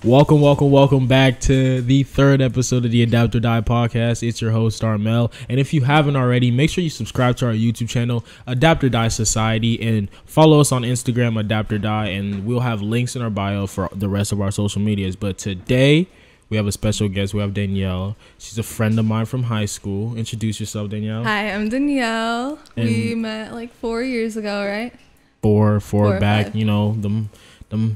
Welcome back to the third episode of the Adapt or Die podcast. It's your host, Armel. And if you haven't already, make sure you subscribe to our YouTube channel, Adapt or Die Society, and follow us on Instagram, Adapt or Die, and we'll have links in our bio for the rest of our social medias. But today, we have a special guest. We have Danielle. She's a friend of mine from high school. Introduce yourself, Danielle. Hi, I'm Danielle. And we met like 4 years ago, right? Four back, you know, them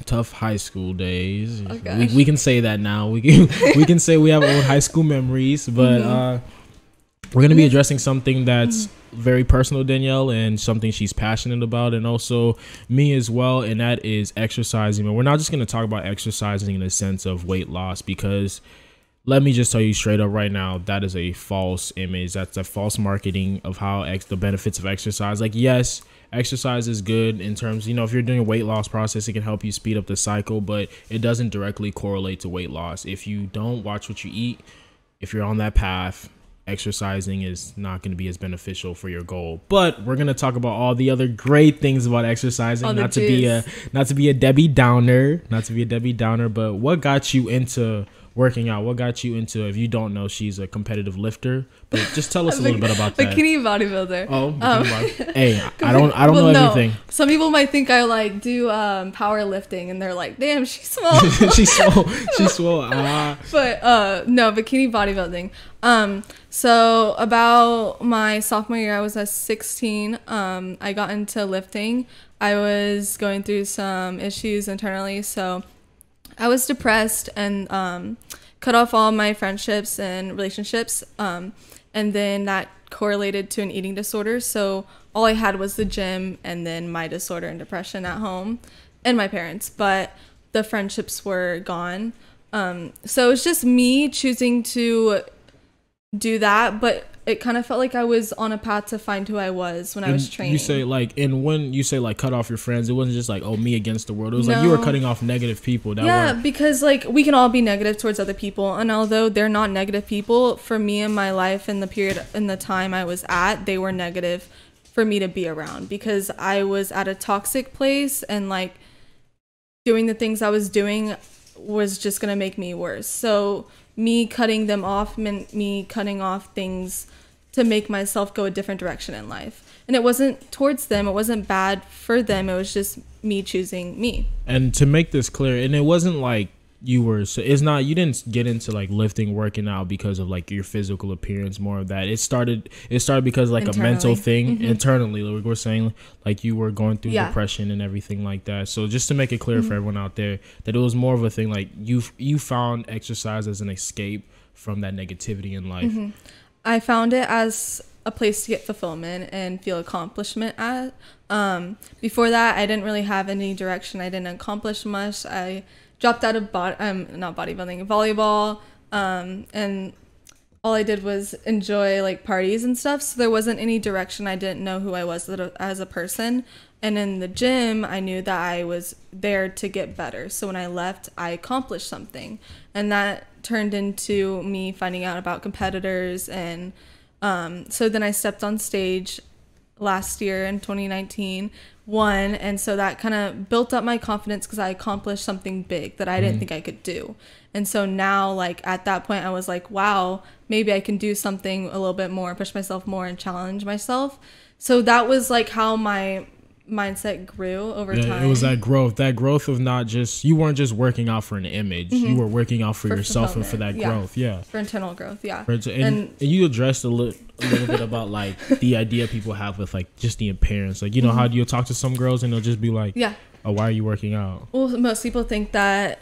tough high school days. Oh, we can say that now. We can say we have old high school memories, but we're gonna be addressing something that's very personal to Danielle and something she's passionate about, and also me as well, and that is exercising. But we're not just gonna talk about exercising in the sense of weight loss, because let me just tell you straight up right now, that is a false image. That's a false marketing of how the benefits of exercise. Like, yes, exercise is good in terms, if you're doing a weight loss process, it can help you speed up the cycle, but it doesn't directly correlate to weight loss. If you don't watch what you eat, if you're on that path, exercising is not going to be as beneficial for your goal. But we're going to talk about all the other great things about exercising, not to be a Debbie Downer, but what got you into working out? What got you into, if you don't know, she's a competitive lifter, but just tell us a little bit about that. Bikini bodybuilder. Oh, hey, I don't know everything. Some people might think I like do powerlifting, and they're like, "Damn, she's small." she's swole. But no, bikini bodybuilding. So about my sophomore year, I was at 16. I got into lifting. I was going through some issues internally, so I was depressed and cut off all my friendships and relationships. And then that correlated to an eating disorder. So all I had was the gym and then my disorder and depression at home and my parents. But the friendships were gone. So it's just me choosing to do that. But it kind of felt like I was on a path to find who I was when I was training. You say when you say cut off your friends, it wasn't just like, oh, me against the world. It was like you were cutting off negative people. Because like we can all be negative towards other people, and although they're not negative people, for me in my life and the period in the time I was at, they were negative for me to be around, because I was at a toxic place, and like doing the things I was doing was just gonna make me worse. So me cutting them off meant me cutting off things to make myself go a different direction in life. And it wasn't towards them. It wasn't bad for them. It was just me choosing me. And to make this clear, and it wasn't like you didn't get into like lifting, working out because of like your physical appearance, more of that. It started because like internally. A mental thing internally. Like we're saying, like you were going through depression and everything like that. So just to make it clear for everyone out there that it was more of a thing, like you found exercise as an escape from that negativity in life. I found it as a place to get fulfillment and feel accomplishment at. Before that, I didn't really have any direction. I didn't accomplish much. I dropped out of volleyball, and all I did was enjoy like parties and stuff. So there wasn't any direction. I didn't know who I was as a person. And in the gym, I knew that I was there to get better. So when I left, I accomplished something, and that turned into me finding out about competitors. And so then I stepped on stage last year in 2019, won, and so that kind of built up my confidence because I accomplished something big that I didn't think I could do. And so now, like at that point, I was like, wow, maybe I can do something a little bit more, push myself more, and challenge myself. So that was like how my mindset grew over time. It was that growth of not just, you weren't just working out for an image, you were working out for yourself and for that growth, for internal growth. And you addressed a little bit about like the idea people have with like just the appearance, like how do you talk to some girls and they'll just be like, oh, why are you working out? Well, most people think that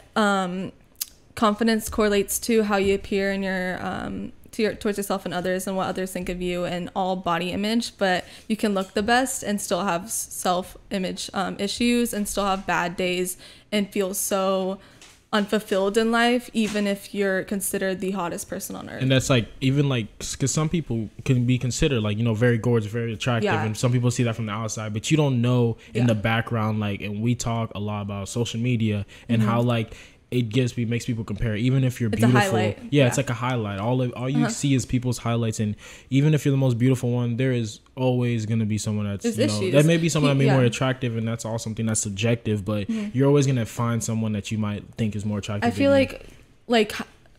confidence correlates to how you appear in your towards yourself and others, and what others think of you, and all body image. But you can look the best and still have self-image issues, and still have bad days, and feel so unfulfilled in life, even if you're considered the hottest person on earth. And that's like, even like, because some people can be considered like, very gorgeous, very attractive, and some people see that from the outside, but you don't know in the background, like, and we talk a lot about social media and how like makes people compare. Even if you're it's beautiful, a highlight. It's like a highlight. All you see is people's highlights, and even if you're the most beautiful one, there is always gonna be someone that's that may be someone that may be more attractive, and that's all something that's subjective. But you're always gonna find someone that you might think is more attractive. I feel like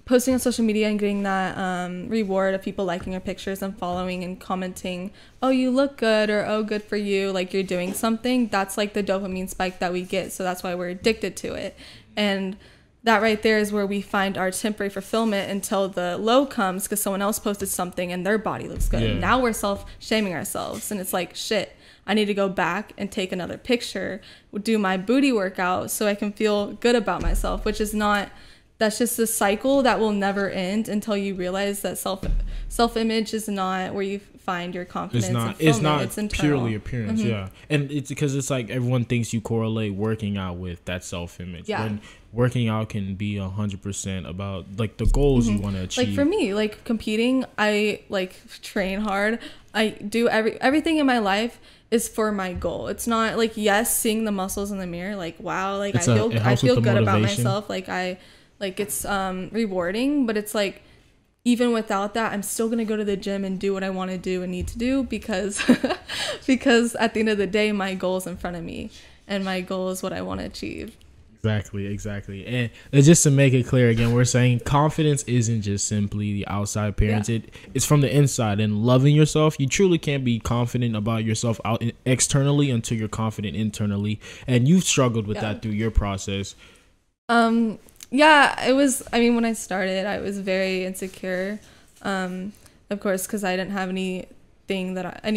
posting on social media and getting that reward of people liking your pictures and following and commenting, oh, you look good, or oh, good for you, like you're doing something. That's like the dopamine spike that we get, so that's why we're addicted to it. And that right there is where we find our temporary fulfillment until the low comes because someone else posted something and their body looks good. Yeah. Now we're self-shaming ourselves, and it's like, shit, I need to go back and take another picture, do my booty workout so I can feel good about myself, which is not, that's just a cycle that will never end until you realize that self-image is not where you find your confidence. It's not purely appearance. Yeah. And it's because it's like everyone thinks you correlate working out with that self-image. Yeah. When working out can be 100% about like the goals you want to achieve. Like for me, like competing, I like train hard. I do everything in my life is for my goal. It's not like, yes, seeing the muscles in the mirror, like, wow, like I feel good about myself. Like it's rewarding, but it's like, even without that, I'm still going to go to the gym and do what I want to do and need to do because at the end of the day, my goal is in front of me and my goal is what I want to achieve. Exactly. And just to make it clear again, we're saying confidence isn't just simply the outside appearance. Yeah. It's from the inside, and loving yourself. You truly can't be confident about yourself externally until you're confident internally. And you've struggled with that through your process. Yeah, it was, I mean, when I started, I was very insecure, of course, because I didn't have any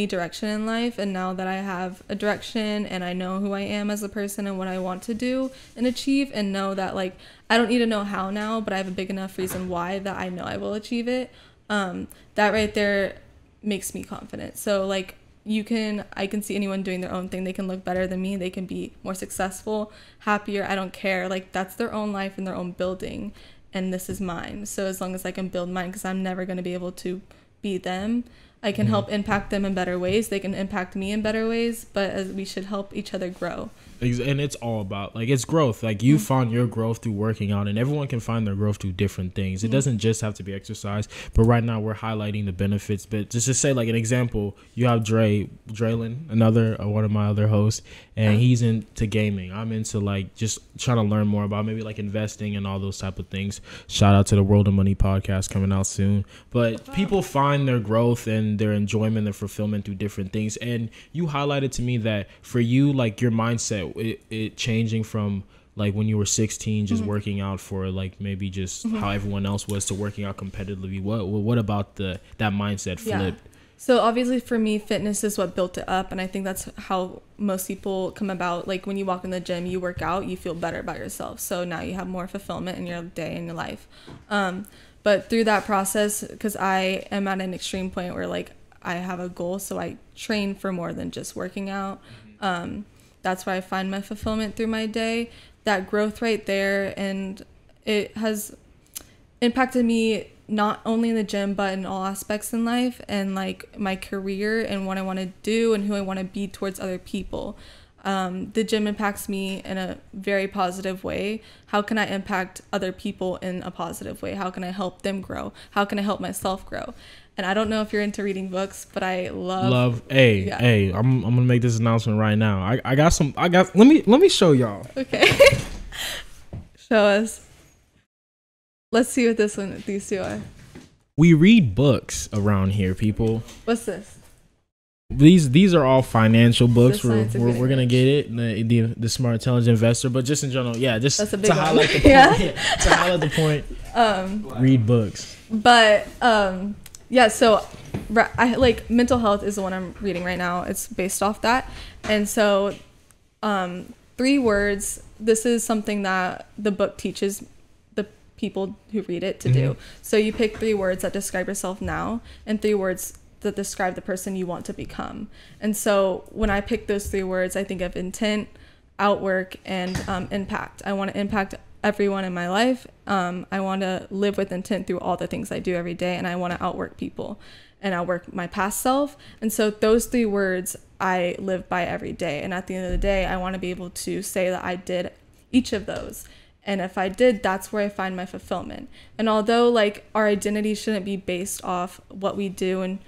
direction in life. And now that I have a direction and I know who I am as a person and what I want to do and achieve, and know that, like, I don't need to know how now, but I have a big enough reason why that I know I will achieve it. That right there makes me confident. So, like, I can see anyone doing their own thing. They can look better than me. They can be more successful, happier. I don't care. Like, that's their own life and their own building. And this is mine. So as long as I can build mine, because I'm never going to be able to be them, I can help impact them in better ways. They can impact me in better ways, but we should help each other grow. And it's all about, like, it's growth. Like, you found your growth through working out, and everyone can find their growth through different things. It doesn't just have to be exercise, but right now we're highlighting the benefits. But just to say, like, an example, you have Draylin, another one of my other hosts, and he's into gaming. I'm into, like, just trying to learn more about maybe, like, investing and all those type of things. Shout out to the World of Money podcast coming out soon. But people find their growth and their enjoyment and fulfillment through different things. And you highlighted to me that for you, like, your mindset, it changing from like when you were 16 just working out for like maybe just how everyone else was to working out competitively. What about that mindset flipped? So obviously for me, fitness is what built it up, and I think that's how most people come about. Like, when you walk in the gym, you work out, you feel better about yourself, so now you have more fulfillment in your day and your life. But through that process, because I am at an extreme point where, like, I have a goal, so I train for more than just working out. That's where I find my fulfillment through my day. That growth right there, and it has impacted me not only in the gym, but in all aspects in life, and like my career and what I want to do and who I want to be towards other people. The gym impacts me in a very positive way. How can I impact other people in a positive way? How can I help them grow? How can I help myself grow? And I don't know if you're into reading books, but I love. Hey, I'm gonna make this announcement right now. I got. Let me show y'all. Okay, show us. Let's see what these two are. We read books around here, people. What's this? These are all financial books. We're gonna get it, the Smart Intelligent Investor, but just in general, just to highlight the point. To highlight the point. Read books. But so I like mental health is the one I'm reading right now. It's based off that, and so 3 words. This is something that the book teaches the people who read it to do. So you pick 3 words that describe yourself now, and 3 words that describe the person you want to become. And so when I pick those 3 words, I think of intent, outwork, and impact. I want to impact everyone in my life. I want to live with intent through all the things I do every day, and I want to outwork people and outwork my past self. And so those 3 words I live by every day. And at the end of the day, I want to be able to say that I did each of those. And if I did, that's where I find my fulfillment. And although like our identity shouldn't be based off what we do and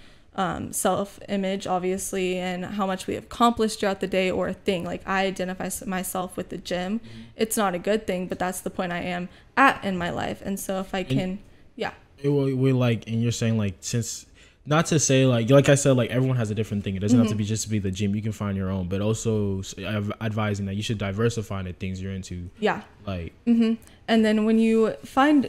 self-image, obviously, and how much we have accomplished throughout the day or a thing, like I identify myself with the gym. It's not a good thing, but that's the point I am at in my life. And so if I can, we're like, and you're saying like, since, not to say like I said, like everyone has a different thing. It doesn't have to be just to be the gym. You can find your own, but also advising that you should diversify the things you're into. Yeah. Like. And then when you find,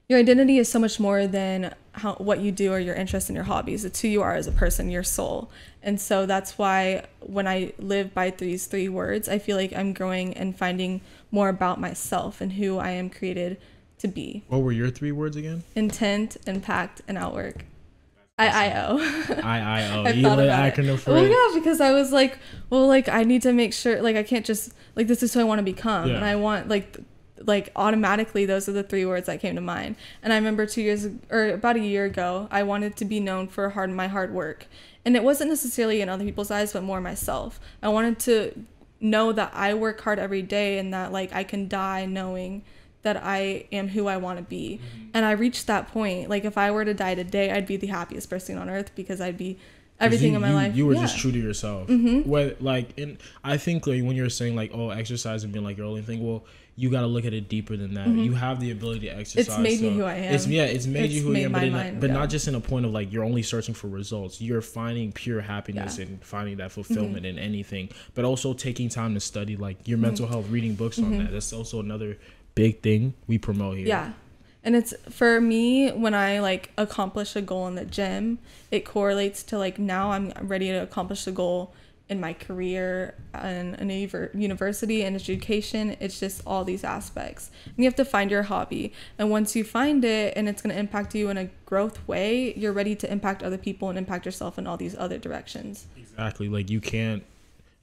your identity is so much more than what you do or your interests and your hobbies. It's who you are as a person, your soul. And so that's why when I live by these 3 words, I feel like I'm growing and finding more about myself and who I am created to be. What were your 3 words again? Intent, impact, and outwork. IIO. IIO. You know the acronym for it? Well, yeah, because I was like, well, like I need to make sure, like I can't just, like this is who I want to become. Yeah. And I want like automatically those are the 3 words that came to mind. And I remember about a year ago, I wanted to be known for my hard work. And it wasn't necessarily in other people's eyes, but more myself. I wanted to know that I work hard every day and that like I can die knowing that I am who I want to be. And I reached that point. Like if I were to die today, I'd be the happiest person on earth because I'd be everything in my life. You were just true to yourself. What, like, and I think like when you're saying like, oh, exercise and being like your only thing, well, you got to look at it deeper than that. You have the ability to exercise. It's made me who I am. It's made you who you am, but not just in a point of like you're only searching for results. You're finding pure happiness and finding that fulfillment in anything, but also taking time to study like your mental health, reading books on that. That's also another big thing we promote here. Yeah. And it's, for me, when I like accomplish a goal in the gym, it correlates to like now I'm ready to accomplish a goal in my career and in a university and education. It's just all these aspects. And you have to find your hobby. And once you find it and it's going to impact you in a growth way, you're ready to impact other people and impact yourself in all these other directions. Exactly. Like you can't,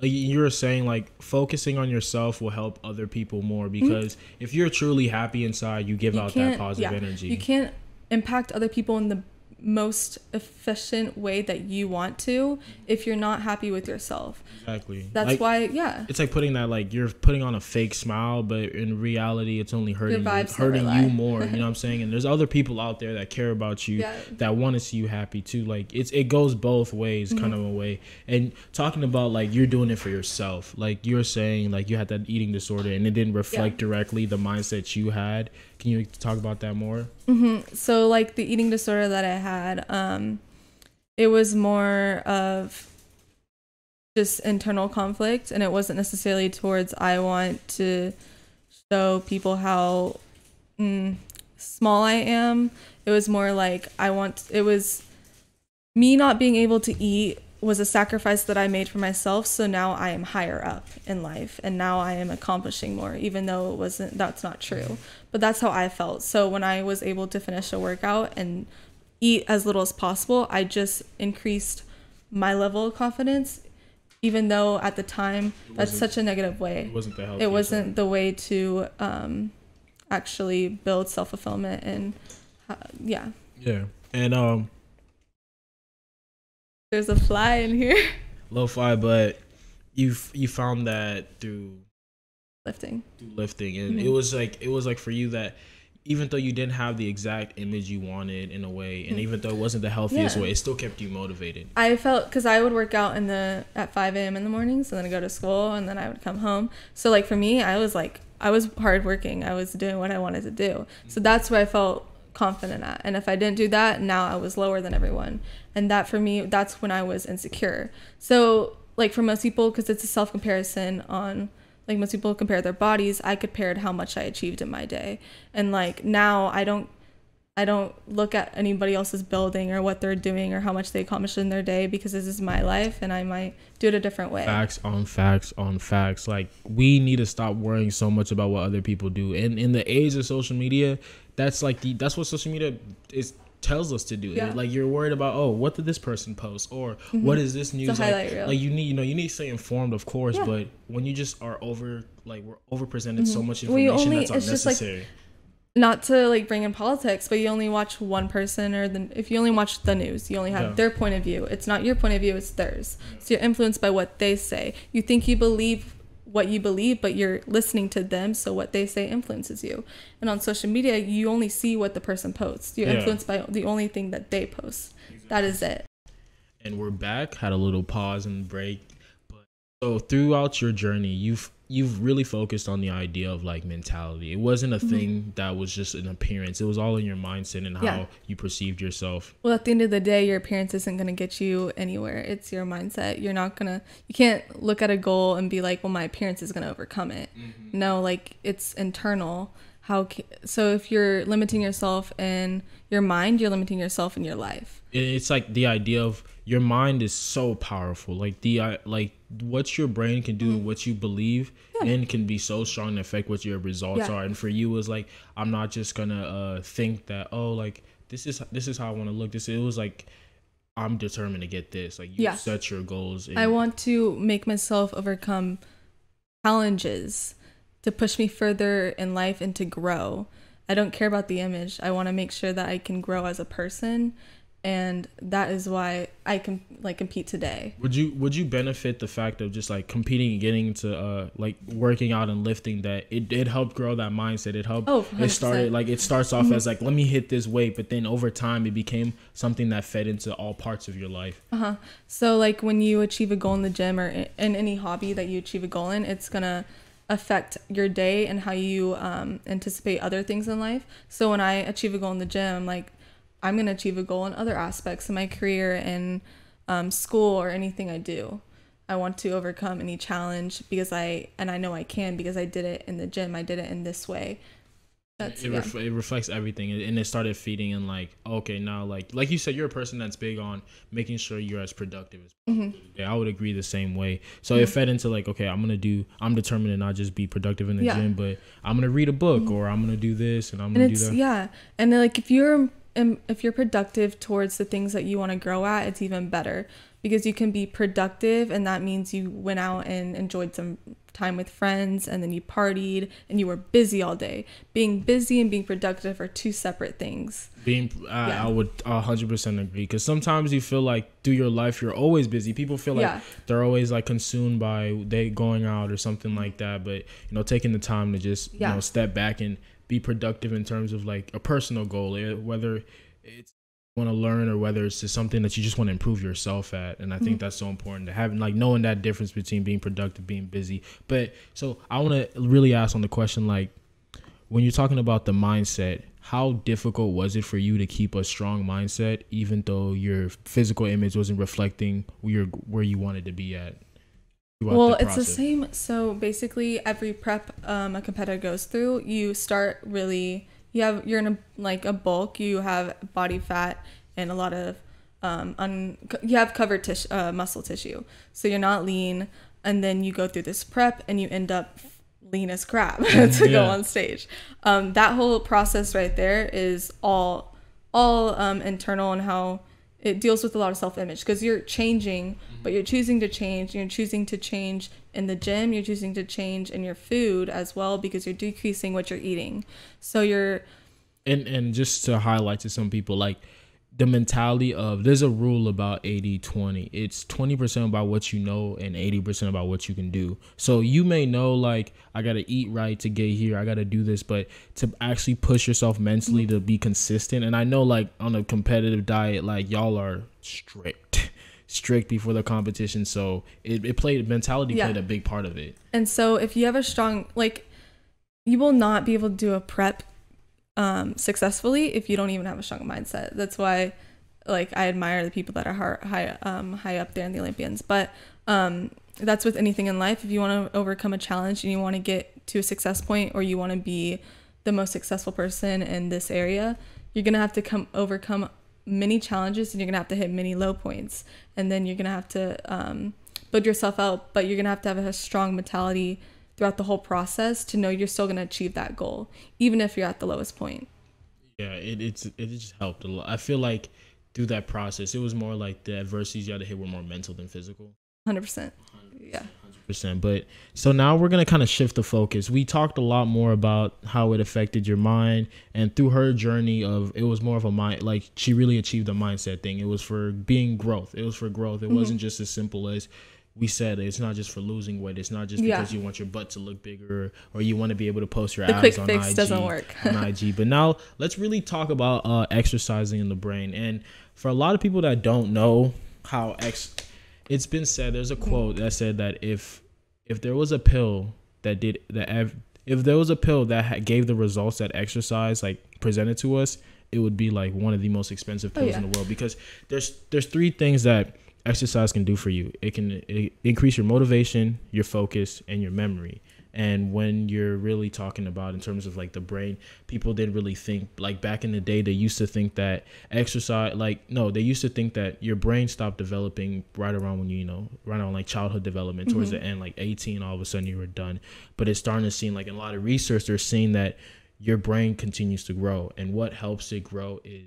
like you were saying, like focusing on yourself will help other people more because if you're truly happy inside, you give out that positive energy. You can't impact other people in the most efficient way that you want to if you're not happy with yourself. Exactly. That's like, why it's like putting that, like you're putting on a fake smile, but in reality it's only hurting you more. You know what I'm saying? And there's other people out there that care about you, that want to see you happy too. Like it goes both ways, kind of a way. And talking about like you're doing it for yourself, like you're saying like you had that eating disorder and it didn't reflect directly the mindset you had. Can you talk about that more? So like the eating disorder that I had, it was more of just internal conflict, and it wasn't necessarily towards I want to show people how small I am. It was more like it was me not being able to eat was a sacrifice that I made for myself. So now I am higher up in life and now I am accomplishing more, even though that's not true, but that's how I felt. So when I was able to finish a workout and eat as little as possible, I just increased my level of confidence, even though at the time that's such a negative way. It wasn't the way to actually build self-fulfillment and and there's a fly in here. Low fly, but you found that through lifting, and it was like for you that even though you didn't have the exact image you wanted in a way, and even though it wasn't the healthiest way, it still kept you motivated. I felt, because I would work out at 5 a.m. in the mornings, and then I go to school, and then I would come home. So like for me, I was hardworking. I was doing what I wanted to do. So that's where I felt confident at. And if I didn't do that, now I was lower than everyone. And that for me, that's when I was insecure. So like for most people, because it's a self-comparison on, like most people compare their bodies, I compared how much I achieved in my day. And like now I don't look at anybody else's building or what they're doing or how much they accomplished in their day, because this is my life and I might do it a different way. Facts on facts on facts. Like we need to stop worrying so much about what other people do. And in the age of social media, that's what social media tells us to do. Yeah. Like you're worried about, oh, what did this person post, or what is this news? Like you need to stay informed, of course, but when you just are we're overpresented so much information that's unnecessary. Like, not to like bring in politics, but you only watch one person, or if you only watch the news, you only have their point of view. It's not your point of view, it's theirs. So you're influenced by what they say. You think you believe what you believe, but you're listening to them, so what they say influences you. And on social media, you only see what the person posts. You're influenced by the only thing that they post. Exactly. That is it. And we're back. Had a little pause and break. But so throughout your journey, you've really focused on the idea of like mentality. It wasn't a thing that was just an appearance. It was all in your mindset and how you perceived yourself. Well, at the end of the day, your appearance isn't going to get you anywhere. It's your mindset. You can't look at a goal and be like, well, my appearance is going to overcome it. No, like it's internal. So if you're limiting yourself in your mind, you're limiting yourself in your life. It's like the idea of your mind is so powerful. Like what your brain can do, what you believe in can be so strong to affect what your results are. And for you, it's like, I'm not just gonna think that, oh, like this is how I want to look. It was like, I'm determined to get this. Like you set your goals. I want to make myself overcome challenges to push me further in life and to grow. I don't care about the image. I want to make sure that I can grow as a person. And that is why I can like compete today. Would you benefit the fact of just like competing and getting to like working out and lifting, that it helped grow that mindset? It helped. Oh, 100%. It starts off as like, let me hit this weight, but then over time it became something that fed into all parts of your life. So like when you achieve a goal in the gym or in any hobby that you achieve a goal in, it's gonna affect your day and how you anticipate other things in life. So when I achieve a goal in the gym, like I'm going to achieve a goal in other aspects of my career and school or anything I do. I want to overcome any challenge because I know I can, because I did it in the gym. I did it in this way. It reflects everything, and it started feeding in like, okay, now like you said, you're a person that's big on making sure you're as productive as possible. I would agree the same way. So it fed into like, okay, I'm determined to not just be productive in the gym, but I'm gonna read a book or I'm gonna do this and I'm gonna do that. And like if you're productive towards the things that you want to grow at, it's even better, because you can be productive and that means you went out and enjoyed some time with friends and then you partied and you were busy all day. Being busy and being productive are two separate things. I would 100% agree, because sometimes you feel like through your life you're always busy. People feel like they're always like consumed by they going out or something like that, but taking the time to just step back and be productive in terms of like a personal goal, whether it's want to learn or whether it's just something that you just want to improve yourself at. And I think that's so important, to have like knowing that difference between being productive, being busy. But so I want to really ask on the question, like when you're talking about the mindset, how difficult was it for you to keep a strong mindset even though your physical image wasn't reflecting where you wanted to be at? Well, it's the same. So basically every prep a competitor goes through, you start really, you're in a bulk, you have body fat and a lot of you have covered muscle tissue, so you're not lean, and then you go through this prep and you end up lean as crap to go on stage. That whole process right there is all internal, and how it deals with a lot of self-image, because you're changing, but you're choosing to change. You're choosing to change in the gym. You're choosing to change in your food as well, because you're decreasing what you're eating. So you're... And just to highlight to some people, like the mentality of, there's a rule about 80-20. It's 20% about what you know and 80% about what you can do. So you may know, like, I got to eat right to get here, I got to do this, but to actually push yourself mentally to be consistent. And I know, like, on a competitive diet, like, y'all are strict before the competition. So mentality played a big part of it. And so if you have a strong, like, you will not be able to do a prep successfully if you don't even have a strong mindset. That's why, like, I admire the people that are high up there in the Olympians. But that's with anything in life. If you want to overcome a challenge and you want to get to a success point, or you want to be the most successful person in this area, you're gonna have to overcome many challenges, and you're gonna have to hit many low points, and then you're gonna have to build yourself out. But you're gonna have to have a strong mentality throughout the whole process to know you're still going to achieve that goal, even if you're at the lowest point. Yeah, it just helped a lot. I feel like through that process, it was more like the adversities you had to hit were more mental than physical. 100%. Yeah. 100%. But so now we're going to kind of shift the focus. We talked a lot more about how it affected your mind, and through her journey it was more of a mind, like she really achieved a mindset thing. It was for growth. It was for growth. It wasn't just as simple as we said it's not just for losing weight. It's not just because you want your butt to look bigger or you want to be able to post your abs quick on fix IG. doesn't work. On IG. But now let's really talk about exercising in the brain. And for a lot of people that don't know how it's been said, there's a quote that said that if there was a pill that did that, if there was a pill that gave the results that exercise like presented to us, it would be like one of the most expensive pills in the world, because there's three things that exercise can do for you. It can increase your motivation, your focus, and your memory. And when you're really talking about in terms of like the brain, people didn't really think, like back in the day, they used to think that exercise, they used to think that your brain stopped developing right around when right around like childhood development, towards the end, like 18, all of a sudden you were done. But it's starting to seem like in a lot of research, they're seeing that your brain continues to grow, and what helps it grow is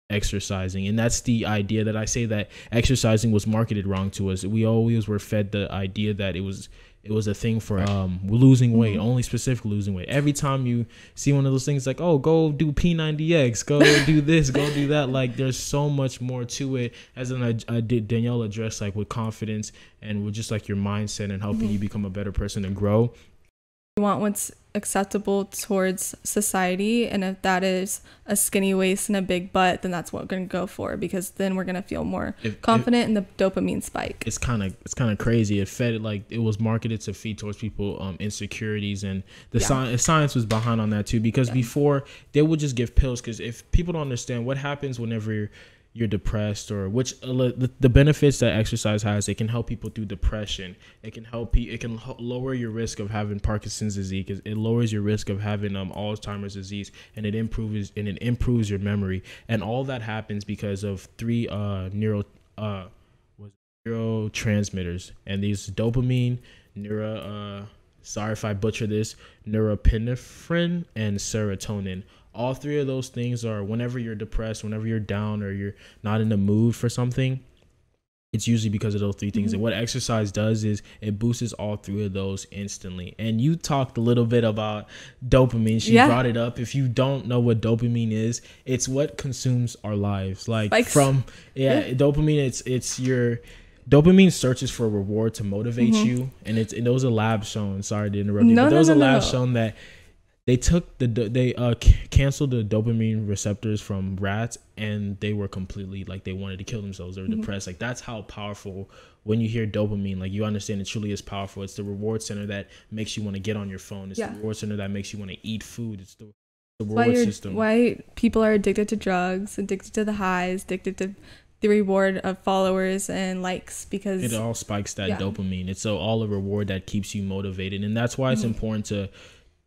exercising. And that's the idea that I say that exercising was marketed wrong to us. We always were fed the idea that it was a thing for losing weight, only specific losing weight. Every time you see one of those things like, oh, go do P90X, go do this, go do that, like there's so much more to it. As I did Danielle address, like with confidence and with just like your mindset and helping you become a better person and grow. You want what's acceptable towards society, and if that is a skinny waist and a big butt, then that's what we're going to go for, because then we're going to feel more confident in the dopamine spike. It's kind of crazy. It was marketed to feed towards people insecurities, and the science was behind on that too, because before they would just give pills, because if people don't understand what happens whenever you're depressed, or which the benefits that exercise has, it can help people through depression. It can lower your risk of having Parkinson's disease. It lowers your risk of having Alzheimer's disease, and it improves your memory. And all that happens because of three neurotransmitters, and these dopamine, sorry if I butcher this, norepinephrine, and serotonin. All three of those things are, whenever you're depressed, whenever you're down, or you're not in the mood for something, it's usually because of those three things. And what exercise does is it boosts all three of those instantly. And you talked a little bit about dopamine. She brought it up. If you don't know what dopamine is, it's what consumes our lives. Like dopamine, it's your dopamine searches for a reward to motivate you. And those are labs shown. Sorry to interrupt you, but those are labs shown that they canceled the dopamine receptors from rats, and they were completely like, they wanted to kill themselves. They were depressed. Like, that's how powerful, when you hear dopamine, like you understand it truly is powerful. It's the reward center that makes you want to get on your phone. It's the reward center that makes you want to eat food. It's the reward system. Why people are addicted to drugs, addicted to the highs, addicted to the reward of followers and likes, because it all spikes that dopamine. It's all a reward that keeps you motivated. And that's why it's important to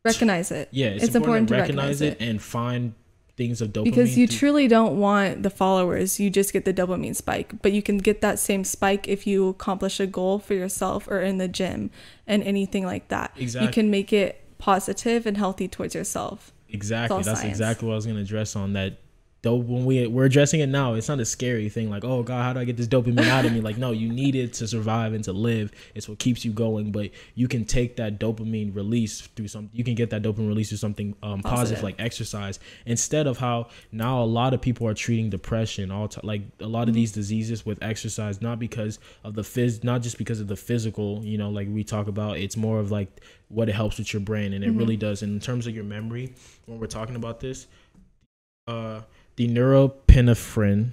recognize it. Yeah, it's important to recognize it and find things of dopamine. Because you truly don't want the followers. You just get the dopamine spike. But you can get that same spike if you accomplish a goal for yourself, or in the gym and anything like that. Exactly. You can make it positive and healthy towards yourself. Exactly. That's exactly what I was going to address on that. Though when we're addressing it now, it's not a scary thing like, oh God, how do I get this dopamine out of me? Like, no, you need it to survive and to live. It's what keeps you going. But you can take that dopamine release through you can get that dopamine release through something positive, like exercise, instead of how now a lot of people are treating depression, like a lot of these diseases with exercise, not because of not just because of the physical, like we talk about. It's more of like what it helps with your brain, and it really does. And in terms of your memory, when we're talking about this, the norepinephrine,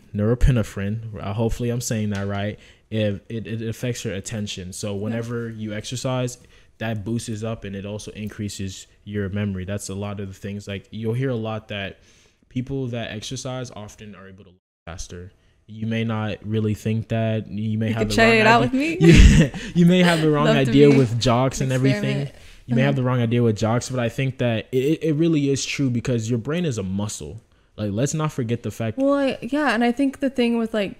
hopefully I'm saying that right, it affects your attention. So whenever you exercise, that boosts up, and it also increases your memory. That's a lot of the things. Like, you'll hear a lot that people that exercise often are able to learn faster. You may not really think that. You may have the wrong idea. Try it out with me. You may have the wrong idea with jogs and everything. You may have the wrong idea with jogs, but I think that it really is true, because your brain is a muscle. Like, let's not forget the fact. Well, yeah, and I think the thing with, like,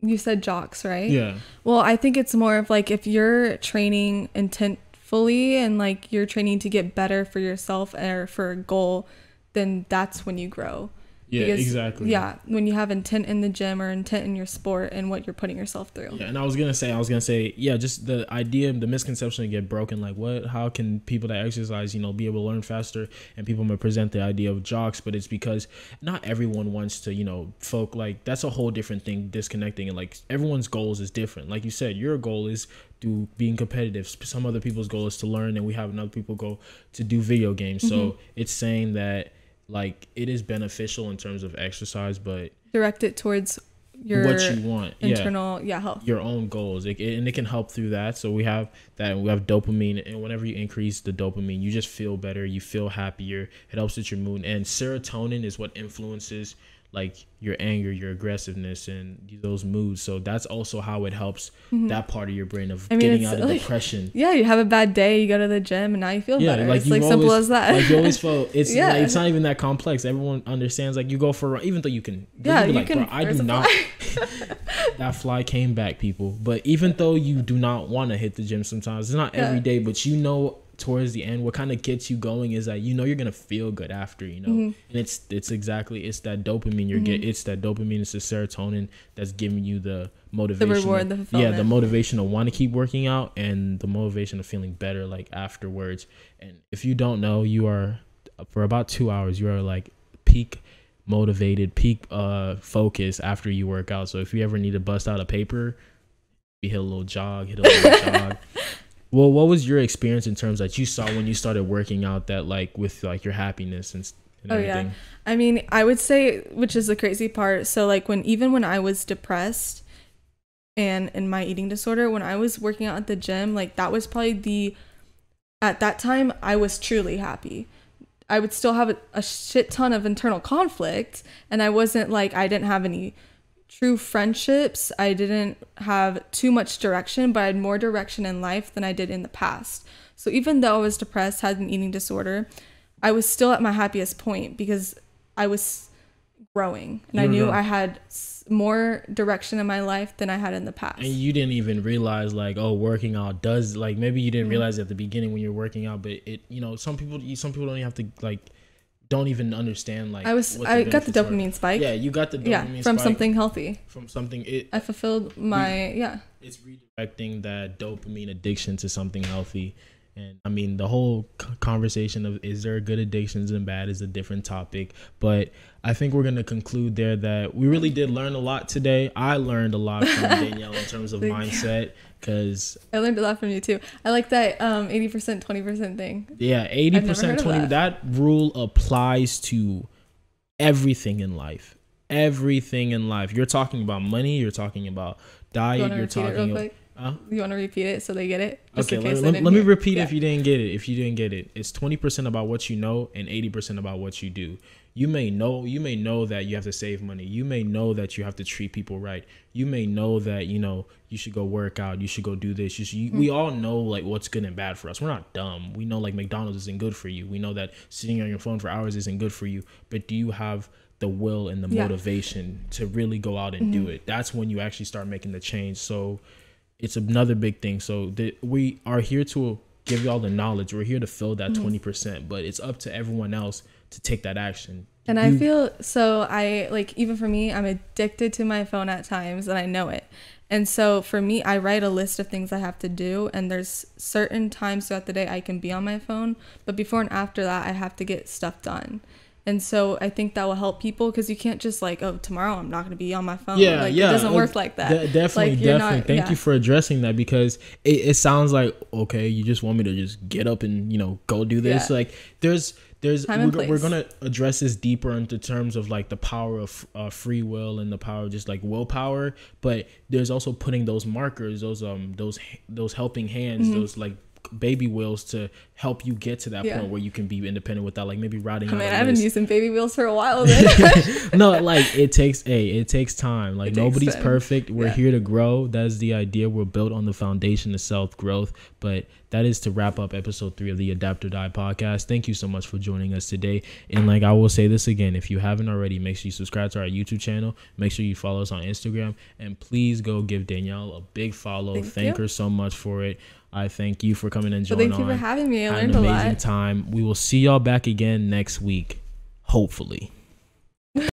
you said jocks, right? Yeah. Well, I think it's more of like, if you're training intentfully and like you're training to get better for yourself or for a goal, then that's when you grow. Yeah, exactly. Yeah, when you have intent in the gym or intent in your sport and what you're putting yourself through. Yeah, and I was gonna say, yeah, just the idea, the misconception to get broken. Like, how can people that exercise, be able to learn faster? And people may present the idea of jocks, but it's because not everyone wants to, like that's a whole different thing. Disconnecting, and like everyone's goals is different. Like you said, your goal is to being competitive. Some other people's goal is to learn, and we have another people go to do video games. So it's saying that, like, it is beneficial in terms of exercise, but direct it towards your what you want, internal health, your own goals, and it can help through that. So we have that, and we have dopamine, and whenever you increase the dopamine, you just feel better, you feel happier, it helps with your mood. And serotonin is what influences like your anger, your aggressiveness, and those moods. So that's also how it helps that part of your brain of getting out of depression. Yeah, you have a bad day, you go to the gym, and now you feel better. Like, it's like simple as that. Like you always feel it's like, it's not even that complex. Everyone understands. Like you go for a run, even though you can. Yeah, you can. Bro, I do not. That fly came back, people. But even though you do not want to hit the gym, sometimes it's not every day, but towards the end, what kind of gets you going is that you're gonna feel good after, and it's that dopamine you're getting. It's that dopamine, it's the serotonin that's giving you the motivation, the reward, the fulfillment. The motivation to want to keep working out, and the motivation of feeling better like afterwards. And if you don't know, you are for about 2 hours, you are like peak motivated, peak focus after you work out. So if you ever need to bust out a paper, you hit a little jog. Well, what was your experience in terms that you saw when you started working out, that like with like your happiness and everything? Yeah, I mean, I would say, which is the crazy part, so like when I was depressed and in my eating disorder, when I was working out at the gym, like that was probably at that time I was truly happy. I would still have a shit ton of internal conflict, and I didn't have any true friendships. I didn't have too much direction, but I had more direction in life than I did in the past. So even though I was depressed, had an eating disorder, I was still at my happiest point because I was growing, and I knew I had more direction in my life than I had in the past. And you didn't even realize like, working out does, like, maybe you didn't realize at the beginning when you're working out, but it, some people don't even have to like, don't even understand like. I got the dopamine spike. Yeah, you got the dopamine from spike something healthy. From something I fulfilled my It's redirecting that dopamine addiction to something healthy. And I mean, the whole conversation of is there good addictions and bad is a different topic. But I think we're going to conclude there that we really did learn a lot today. I learned a lot from Danielle in terms of mindset, because I learned a lot from you too. I like that 80% 20% thing. Yeah, 80% 20. That rule applies to everything in life. Everything in life. You're talking about money. You're talking about diet. You're talking about. You want to repeat it so they get it? Okay, let me repeat if you didn't get it. It's 20% about what you know and 80% about what you do. You may know that you have to save money. You may know that you have to treat people right. You may know that, you should go work out. You should go do this. We all know like what's good and bad for us. We're not dumb. We know like McDonald's isn't good for you. We know that sitting on your phone for hours isn't good for you. But do you have the will and the motivation to really go out and do it? That's when you actually start making the change. So it's another big thing. So we are here to give y'all the knowledge. We're here to fill that 20%, but it's up to everyone else to take that action. And I feel so even for me, I'm addicted to my phone at times, and I know it. And so for me, I write a list of things I have to do, and there's certain times throughout the day I can be on my phone, but before and after that, I have to get stuff done. And so I think that will help people, because you can't just tomorrow I'm not going to be on my phone. It doesn't work like that. Definitely. Thank you for addressing that, because it sounds like, okay, you just want me to just get up and, go do this. Like there's we're going to address this deeper into terms of like the power of free will and the power of just like willpower. But there's also putting those markers, those helping hands, those like baby wheels to help you get to that point where you can be independent without like maybe riding. I've been using baby wheels for a while. No, like it takes time. Like nobody's perfect. We're here to grow. That's the idea. We're built on the foundation of self-growth. But that is to wrap up episode 3 of the Adapt or Die podcast. Thank you so much for joining us today. And like I will say this again, if you haven't already, make sure you subscribe to our YouTube channel. Make sure you follow us on Instagram, and please go give Danielle a big follow. Thank her so much for it. I thank you for coming and joining. Thank you for having me. I learned a lot. Had an amazing time. We will see y'all back again next week, hopefully.